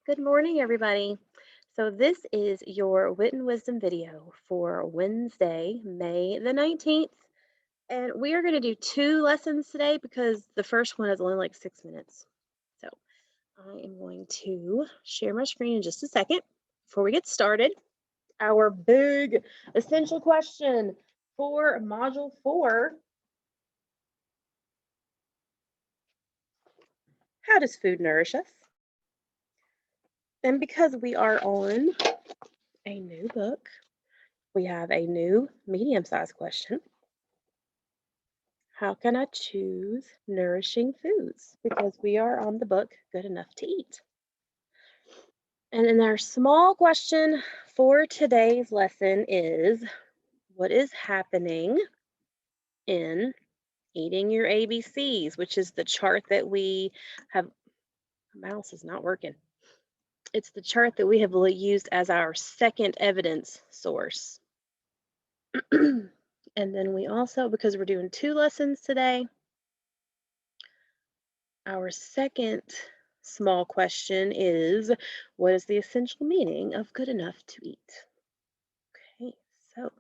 Good morning, everybody. So, this is your Wit and Wisdom video for Wednesday, May the 19th. And we are going to do two lessons today because the first one is only like 6 minutes. So, I am going to share my screen in just a second. Before we get started, our big essential question for Module 4. How does food nourish us? And because we are on a new book, we have a new medium-sized question. How can I choose nourishing foods? Because we are on the book Good Enough to Eat. And then our small question for today's lesson is, what is happening in eating your ABCs, which is the chart that we have. My mouse is not working. It's the chart that we have used as our second evidence source. And then we also, because we're doing two lessons today, our second small question is, what is the essential meaning of good enough to eat? Okay, so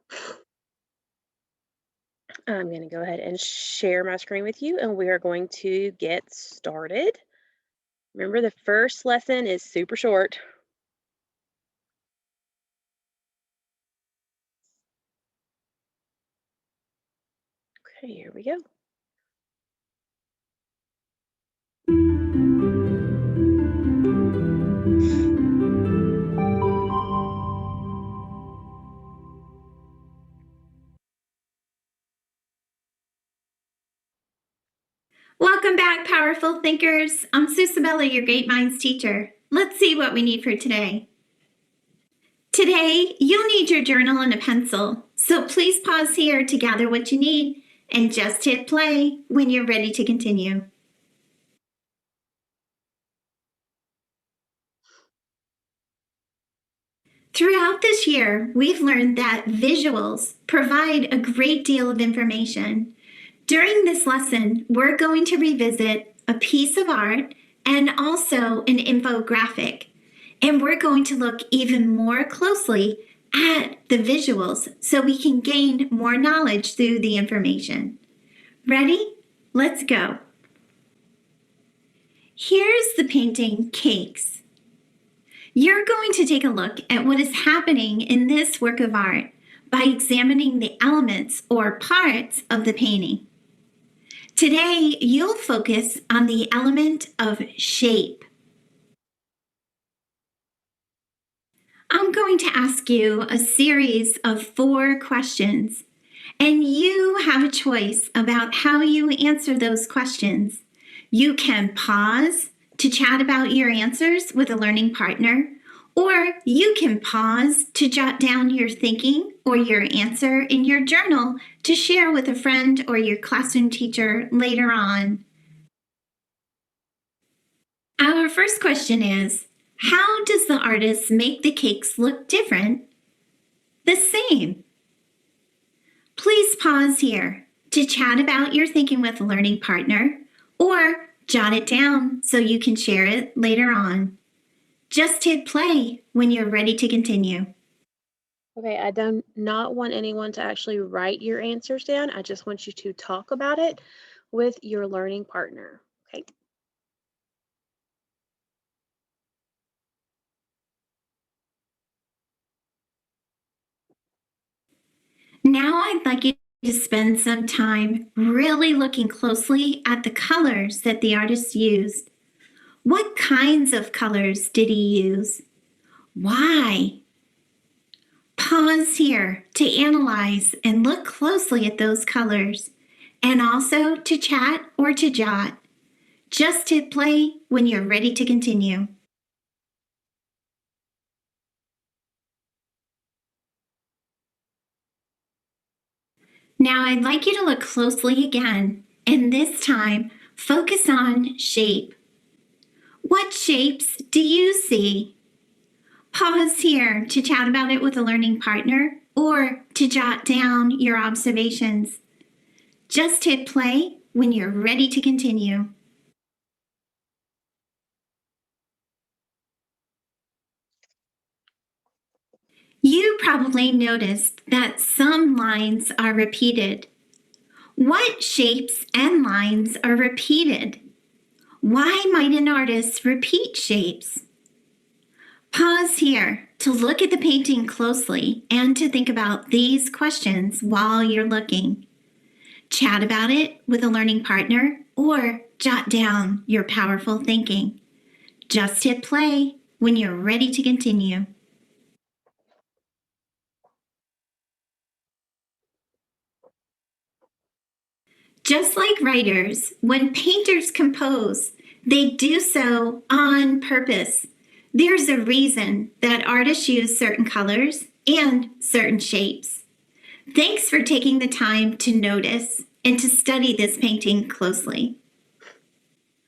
I'm going to go ahead and share my screen with you, and we are going to get started. Remember, the first lesson is super short. Okay, here we go. Welcome back, powerful thinkers. I'm Susabella, your Great Minds teacher. Let's see what we need for today. Today, you'll need your journal and a pencil, so please pause here to gather what you need and just hit play when you're ready to continue. Throughout this year, we've learned that visuals provide a great deal of information. During this lesson, we're going to revisit a piece of art and also an infographic. And we're going to look even more closely at the visuals so we can gain more knowledge through the information. Ready? Let's go. Here's the painting Cakes. You're going to take a look at what is happening in this work of art by examining the elements or parts of the painting. Today, you'll focus on the element of shape. I'm going to ask you a series of 4 questions, and you have a choice about how you answer those questions. You can pause to chat about your answers with a learning partner, or you can pause to jot down your thinking or your answer in your journal to share with a friend or your classroom teacher later on. Our first question is, how does the artist make the cakes look different? The same. Please pause here to chat about your thinking with a learning partner, or jot it down so you can share it later on. Just hit play when you're ready to continue. Okay, I do not want anyone to actually write your answers down. I just want you to talk about it with your learning partner. Okay. Now I'd like you to spend some time really looking closely at the colors that the artist used. What kinds of colors did he use? Why? Pause here to analyze and look closely at those colors, and also to chat or to jot. Just hit play when you're ready to continue. Now I'd like you to look closely again, and this time focus on shape. What shapes do you see? Pause here to chat about it with a learning partner or to jot down your observations. Just hit play when you're ready to continue. You probably noticed that some lines are repeated. What shapes and lines are repeated? Why might an artist repeat shapes? Pause here to look at the painting closely and to think about these questions while you're looking. Chat about it with a learning partner or jot down your powerful thinking. Just hit play when you're ready to continue. Just like writers, when painters compose, they do so on purpose. There's a reason that artists use certain colors and certain shapes. Thanks for taking the time to notice and to study this painting closely.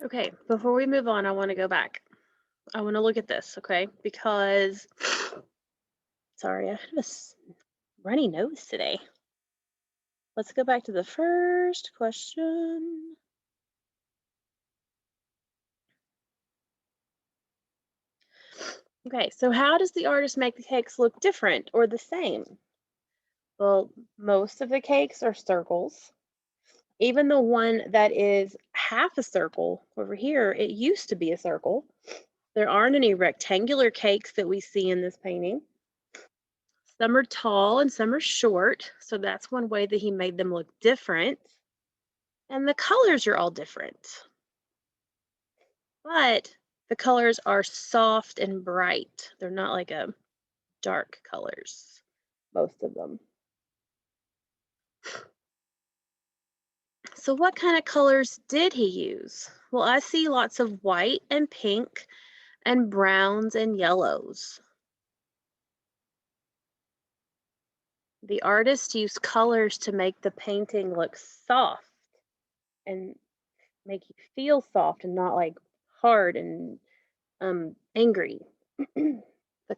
Okay, before we move on, I want to go back. I want to look at this, okay? Because, sorry, I have a runny nose today. Let's go back to the first question. Okay, so how does the artist make the cakes look different or the same? Well, most of the cakes are circles. Even the one that is half a circle over here, it used to be a circle. There aren't any rectangular cakes that we see in this painting. Some are tall and some are short, so that's one way that he made them look different. And the colors are all different. But the colors are soft and bright. They're not like a dark colors, most of them. So what kind of colors did he use? Well, I see lots of white and pink and browns and yellows. The artist used colors to make the painting look soft and make you feel soft and not like hard and angry. The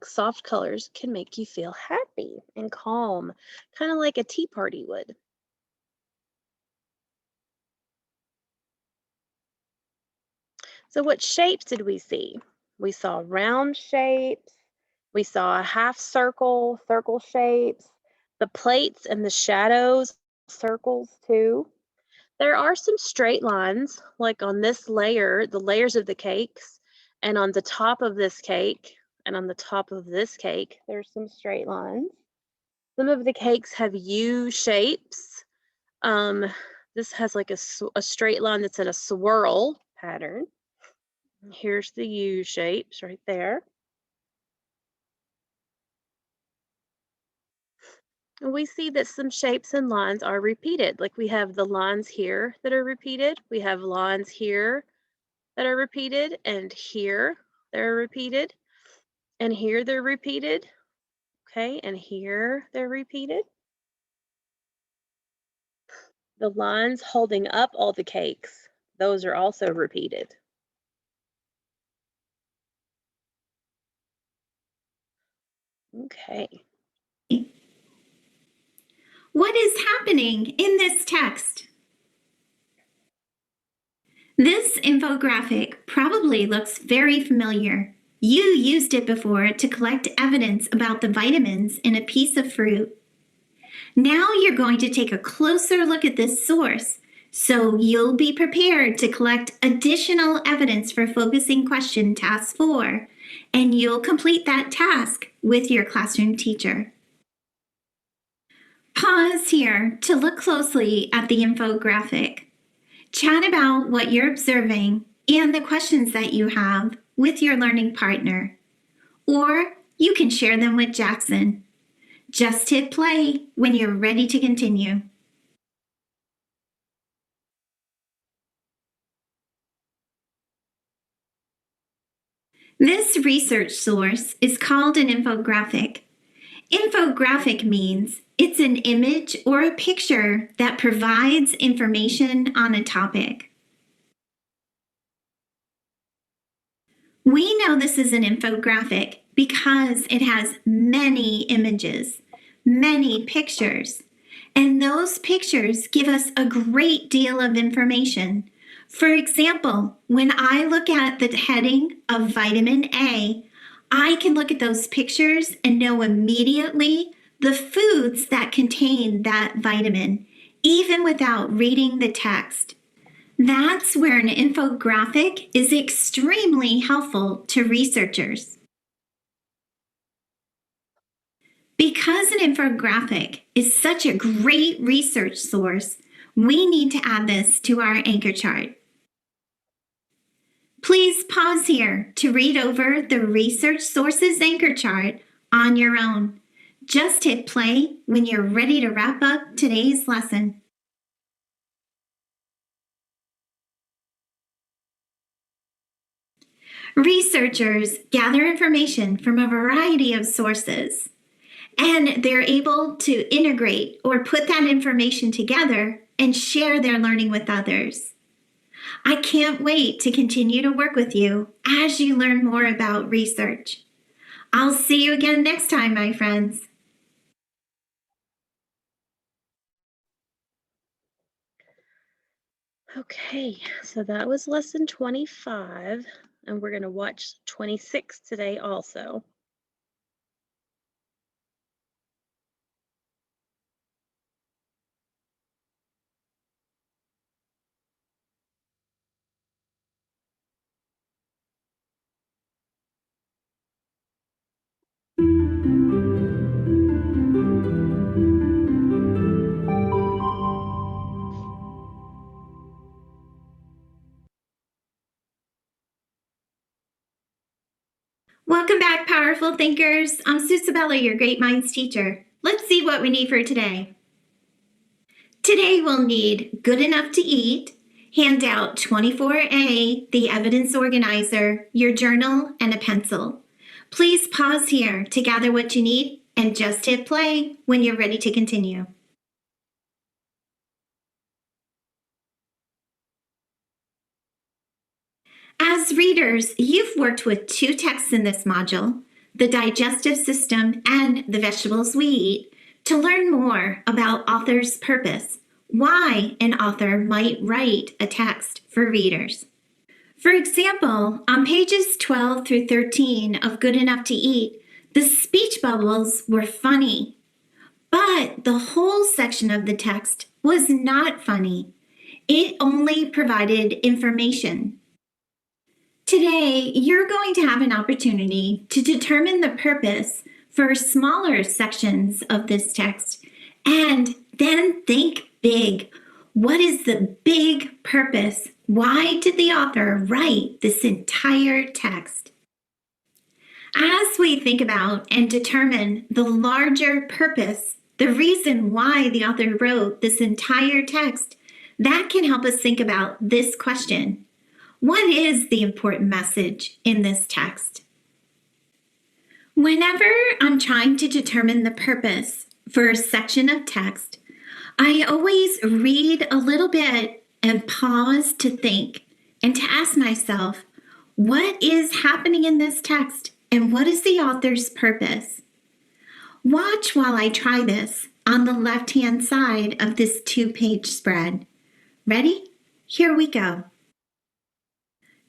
soft colors can make you feel happy and calm, kind of like a tea party would. So what shapes did we see? We saw round shapes, we saw a half circle, circle shapes, the plates and the shadows, circles too. There are some straight lines, like on this layer, the layers of the cakes, and on the top of this cake, and on the top of this cake, there's some straight lines. Some of the cakes have U shapes. This has like a straight line that's in a swirl pattern. Here's the U shapes right there. And we see that some shapes and lines are repeated. Like we have the lines here that are repeated. We have lines here that are repeated, and here they're repeated, and here they're repeated. Okay, and here they're repeated. The lines holding up all the cakes, those are also repeated. Okay. What is happening in this text? This infographic probably looks very familiar. You used it before to collect evidence about the vitamins in a piece of fruit. Now you're going to take a closer look at this source, so you'll be prepared to collect additional evidence for focusing question task 4, and you'll complete that task with your classroom teacher. Pause here to look closely at the infographic. Chat about what you're observing and the questions that you have with your learning partner. Or you can share them with Jackson. Just hit play when you're ready to continue. This research source is called an infographic. Infographic means it's an image or a picture that provides information on a topic. We know this is an infographic because it has many images, many pictures, and those pictures give us a great deal of information. For example, when I look at the heading of vitamin A, I can look at those pictures and know immediately the foods that contain that vitamin, even without reading the text. That's where an infographic is extremely helpful to researchers. Because an infographic is such a great research source, we need to add this to our anchor chart. Please pause here to read over the research sources anchor chart on your own. Just hit play when you're ready to wrap up today's lesson. Researchers gather information from a variety of sources, and they're able to integrate or put that information together and share their learning with others. I can't wait to continue to work with you as you learn more about research. I'll see you again next time, my friends. Okay, so that was lesson 25, and we're going to watch 26 today also. Welcome back, powerful thinkers. I'm Susabella, your Great Minds teacher. Let's see what we need for today. Today we'll need Good Enough to Eat, handout 24A, the evidence organizer, your journal, and a pencil. Please pause here to gather what you need and just hit play when you're ready to continue. As readers, you've worked with two texts in this module, the digestive system and the vegetables we eat, to learn more about author's purpose, why an author might write a text for readers. For example, on pages 12 through 13 of Good Enough to Eat, the speech bubbles were funny, but the whole section of the text was not funny. It only provided information. Today, you're going to have an opportunity to determine the purpose for smaller sections of this text and then think big. What is the big purpose? Why did the author write this entire text? As we think about and determine the larger purpose, the reason why the author wrote this entire text, that can help us think about this question. What is the important message in this text? Whenever I'm trying to determine the purpose for a section of text, I always read a little bit and pause to think and to ask myself, what is happening in this text and what is the author's purpose? Watch while I try this on the left-hand side of this 2-page spread. Ready? Here we go.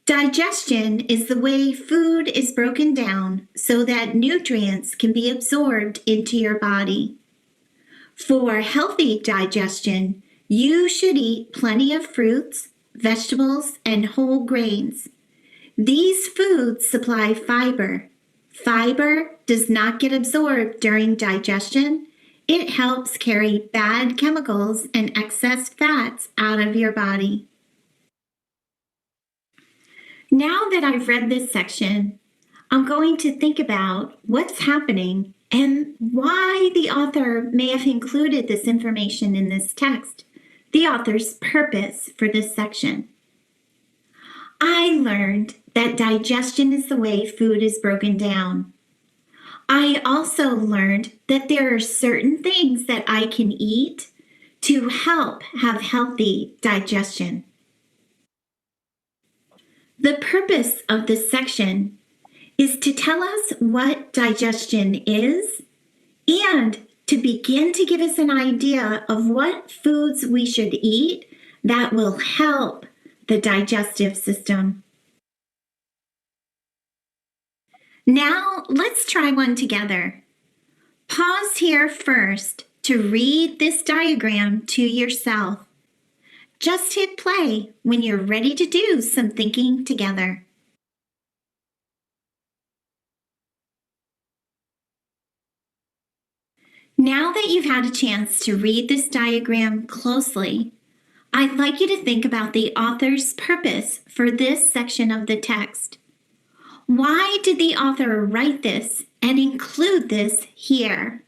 Digestion is the way food is broken down so that nutrients can be absorbed into your body. For healthy digestion, you should eat plenty of fruits, vegetables, and whole grains. These foods supply fiber. Fiber does not get absorbed during digestion. It helps carry bad chemicals and excess fats out of your body. Now that I've read this section, I'm going to think about what's happening and why the author may have included this information in this text, the author's purpose for this section. I learned that digestion is the way food is broken down. I also learned that there are certain things that I can eat to help have healthy digestion. The purpose of this section is to tell us what digestion is and to begin to give us an idea of what foods we should eat that will help the digestive system. Now, let's try one together. Pause here first to read this diagram to yourself. Just hit play when you're ready to do some thinking together. Now that you've had a chance to read this diagram closely, I'd like you to think about the author's purpose for this section of the text. Why did the author write this and include this here?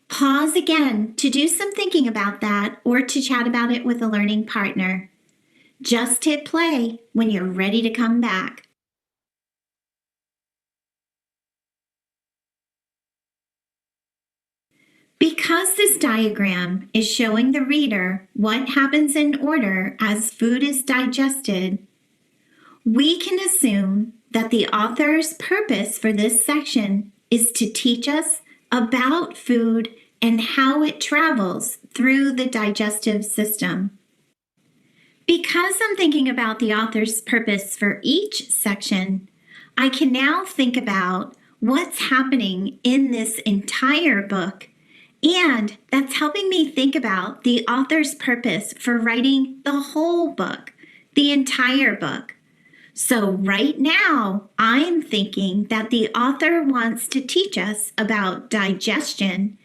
Pause again to do some thinking about that or to chat about it with a learning partner. Just hit play when you're ready to come back. Because this diagram is showing the reader what happens in order as food is digested, we can assume that the author's purpose for this section is to teach us about food and how it travels through the digestive system. Because I'm thinking about the author's purpose for each section, I can now think about what's happening in this entire book, and that's helping me think about the author's purpose for writing the whole book, the entire book. So right now, I'm thinking that the author wants to teach us about digestion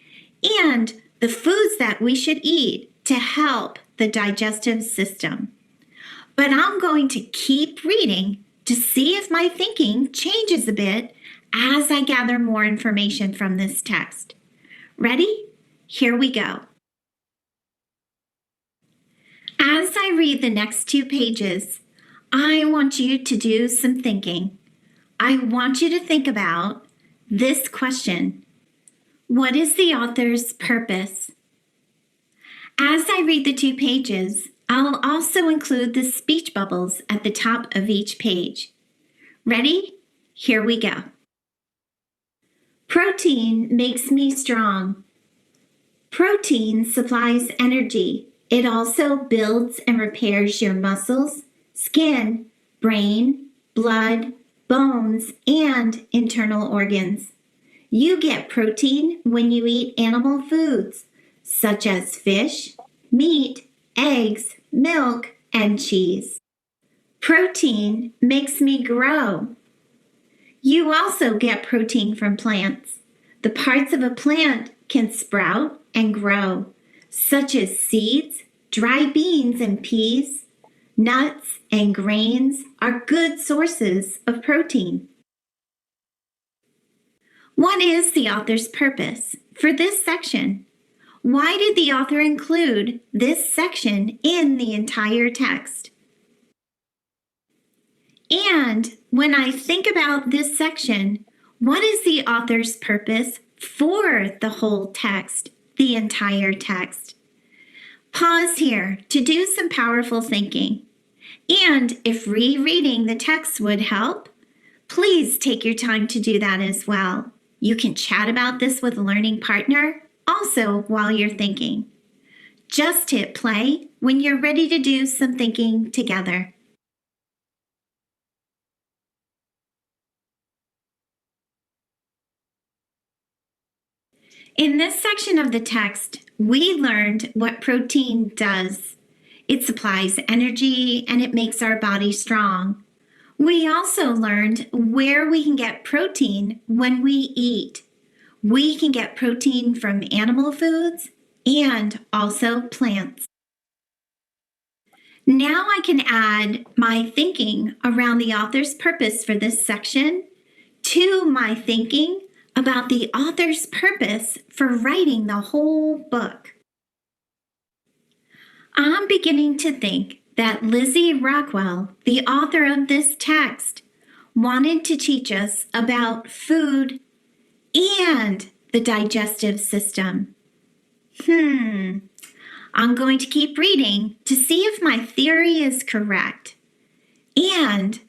and the foods that we should eat to help the digestive system. But I'm going to keep reading to see if my thinking changes a bit as I gather more information from this text. Ready? Here we go. As I read the next 2 pages, I want you to do some thinking. I want you to think about this question. What is the author's purpose? As I read the 2 pages, I'll also include the speech bubbles at the top of each page. Ready? Here we go. Protein makes me strong. Protein supplies energy. It also builds and repairs your muscles, skin, brain, blood, bones, and internal organs. You get protein when you eat animal foods, such as fish, meat, eggs, milk, and cheese. Protein makes me grow. You also get protein from plants. The parts of a plant can sprout and grow, such as seeds, dry beans and peas, nuts, and grains are good sources of protein. What is the author's purpose for this section? Why did the author include this section in the entire text? And when I think about this section, what is the author's purpose for the whole text, the entire text? Pause here to do some powerful thinking. And if rereading the text would help, please take your time to do that as well. You can chat about this with a learning partner also while you're thinking. Just hit play when you're ready to do some thinking together. In this section of the text, we learned what protein does. It supplies energy and it makes our body strong. We also learned where we can get protein when we eat. We can get protein from animal foods and also plants. Now I can add my thinking around the author's purpose for this section to my thinking about the author's purpose for writing the whole book. I'm beginning to think that Lizzie Rockwell, the author of this text, wanted to teach us about food and the digestive system. I'm going to keep reading to see if my theory is correct. And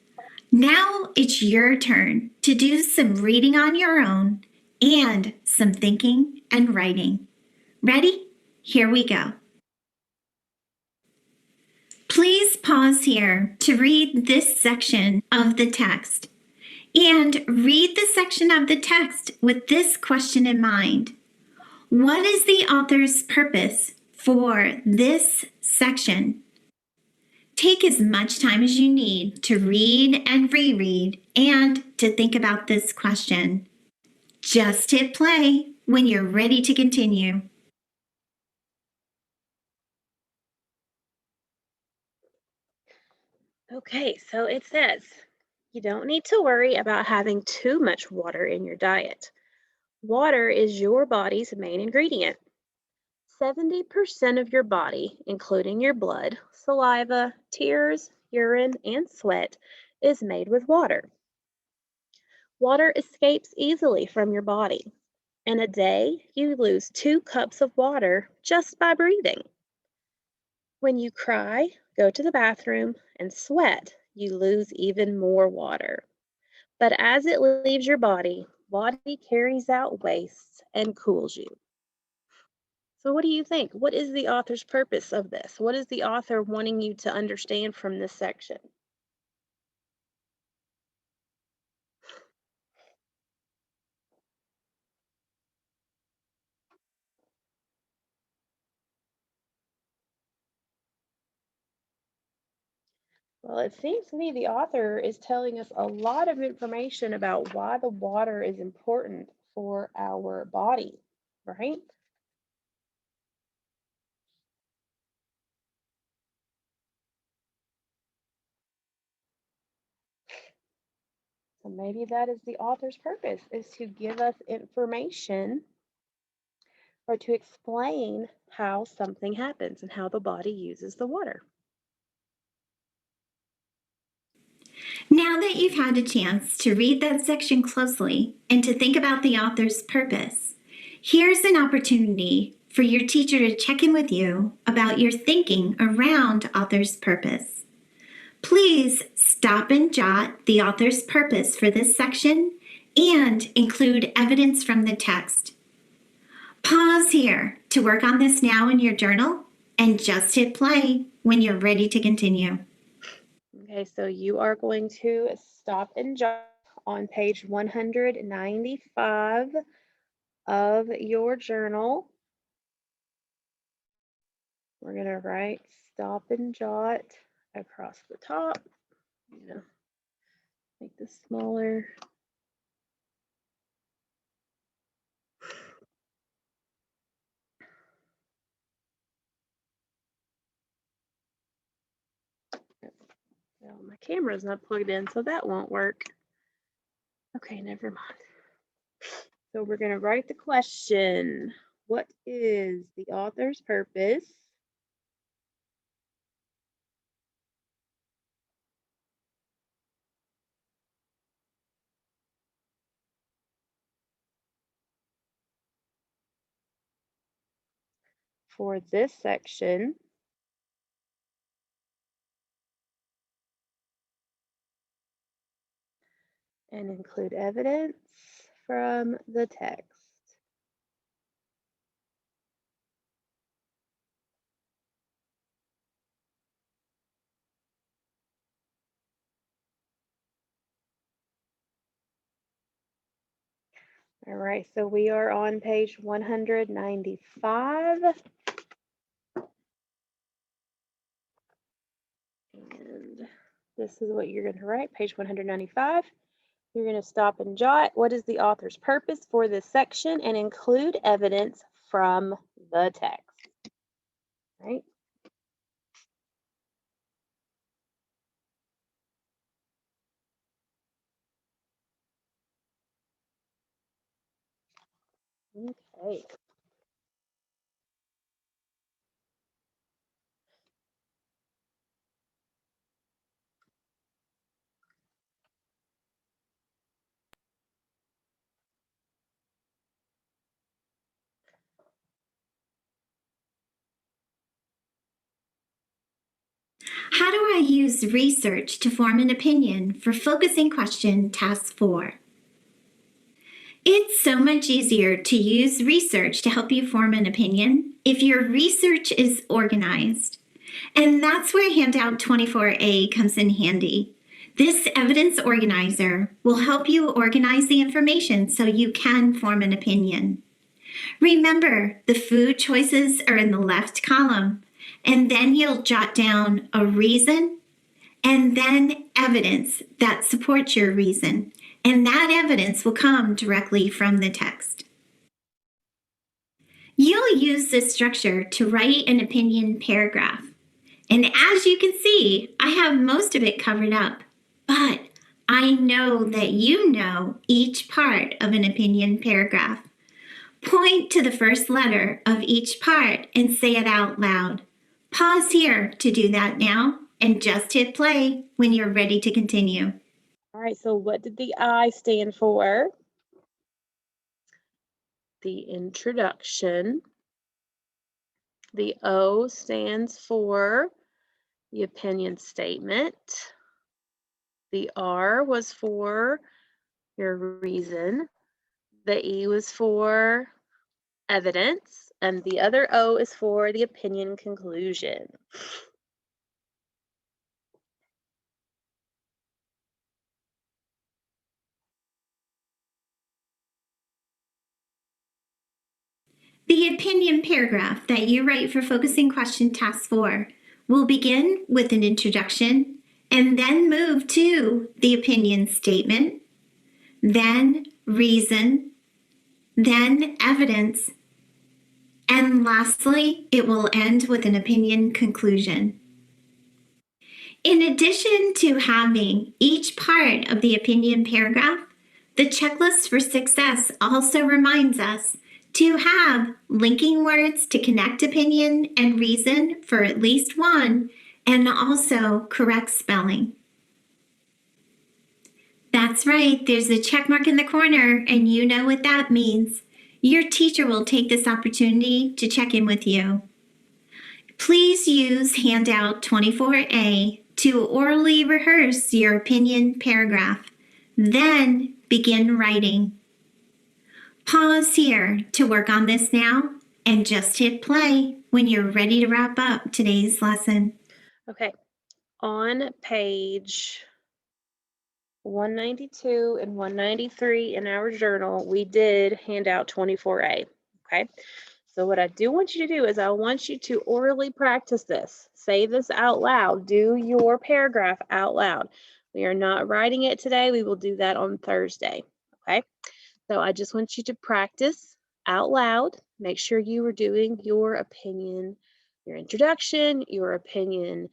now it's your turn to do some reading on your own and some thinking and writing. Ready? Here we go. Please pause here to read this section of the text. And read the section of the text with this question in mind. What is the author's purpose for this section? Take as much time as you need to read and reread and to think about this question. Just hit play when you're ready to continue. Okay, so it says you don't need to worry about having too much water in your diet. Water is your body's main ingredient. 70% of your body, including your blood, saliva, tears, urine, and sweat, is made with water. Water escapes easily from your body. In a day, you lose 2 cups of water just by breathing. When you cry, go to the bathroom, and sweat, you lose even more water. But as it leaves your body carries out waste and cools you. So, what do you think? What is the author's purpose of this? What is the author wanting you to understand from this section? Well, it seems to me the author is telling us a lot of information about why the water is important for our body, right? So maybe that is the author's purpose, is to give us information or to explain how something happens and how the body uses the water. Now that you've had a chance to read that section closely and to think about the author's purpose, here's an opportunity for your teacher to check in with you about your thinking around author's purpose. Please stop and jot the author's purpose for this section and include evidence from the text. Pause here to work on this now in your journal and just hit play when you're ready to continue. Okay, so you are going to stop and jot on page 195 of your journal. We're going to write stop and jot across the top. Make this smaller. Well, my camera's not plugged in, so that won't work. Okay, never mind. So we're going to write the question. What is the author's purpose for this section? And include evidence from the text. All right, so we are on page 195. And this is what you're going to write, page 195. You're going to stop and jot. What is the author's purpose for this section? And include evidence from the text. Right? Okay. How do I use research to form an opinion for focusing question task 4? It's so much easier to use research to help you form an opinion if your research is organized. And that's where handout 24A comes in handy. This evidence organizer will help you organize the information so you can form an opinion. Remember, the food choices are in the left column, and then you'll jot down a reason and then evidence that supports your reason. And that evidence will come directly from the text. You'll use this structure to write an opinion paragraph. And as you can see, I have most of it covered up. But I know that you know each part of an opinion paragraph. Point to the first letter of each part and say it out loud. Pause here to do that now and just hit play when you're ready to continue. All right, so what did the I stand for? The introduction. The O stands for the opinion statement. The R was for your reason. The E was for evidence. And the other O is for the opinion conclusion. The opinion paragraph that you write for focusing question task 4 will begin with an introduction and then move to the opinion statement, then reason, then evidence, and lastly, it will end with an opinion conclusion. In addition to having each part of the opinion paragraph, the checklist for success also reminds us to have linking words to connect opinion and reason for at least one, and also correct spelling. That's right, there's a check mark in the corner, and you know what that means. Your teacher will take this opportunity to check in with you. Please use handout 24A to orally rehearse your opinion paragraph. Then begin writing. Pause here to work on this now and just hit play when you're ready to wrap up today's lesson. Okay, on page 192 and 193 in our journal, we did handout 24A. Okay, so what I do want you to do is I want you to orally practice this. Say this out loud. Do your paragraph out loud. We are not writing it today. We will do that on Thursday. Okay, so I just want you to practice out loud. Make sure you are doing your opinion, your introduction, your opinion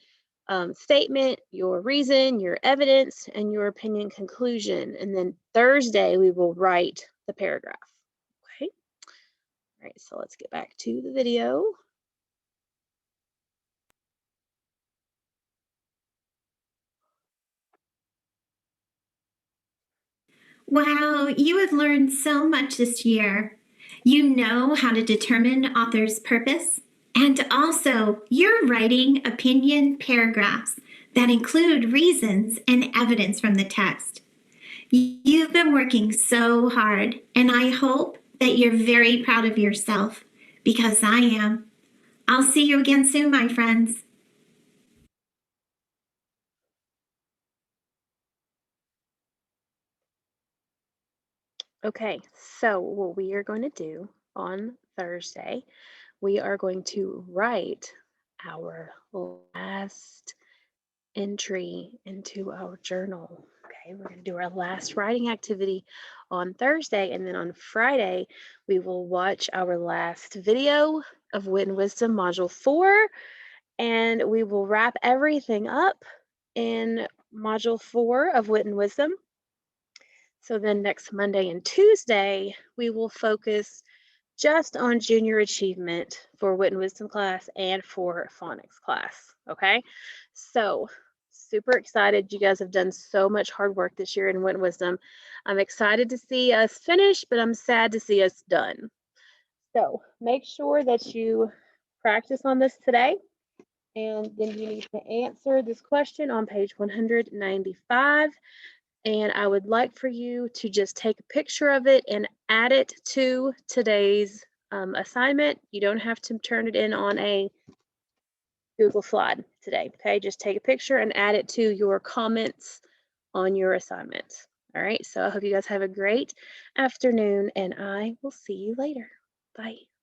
statement, your reason, your evidence, and your opinion conclusion. And then Thursday, we will write the paragraph. Okay. All right, so let's get back to the video. Wow, you have learned so much this year. You know how to determine author's purpose, and also you're writing opinion paragraphs that include reasons and evidence from the text. You've been working so hard, and I hope that you're very proud of yourself, because I am. I'll see you again soon, my friends. Okay, so what we are going to do on Thursday, we are going to write our last entry into our journal. Okay, we're going to do our last writing activity on Thursday, and then on Friday, we will watch our last video of Wit and Wisdom Module 4, and we will wrap everything up in Module 4 of Wit and Wisdom. So then next Monday and Tuesday, we will focus just on junior achievement for Wit and Wisdom class and for phonics class. Okay, so super excited. You guys have done so much hard work this year in Wit and Wisdom. I'm excited to see us finish, but I'm sad to see us done. So make sure that you practice on this today. And then you need to answer this question on page 195. And I would like for you to just take a picture of it and add it to today's assignment. You don't have to turn it in on a Google slide today, okay? Just take a picture and add it to your comments on your assignment. All right, so I hope you guys have a great afternoon, and I will see you later. Bye.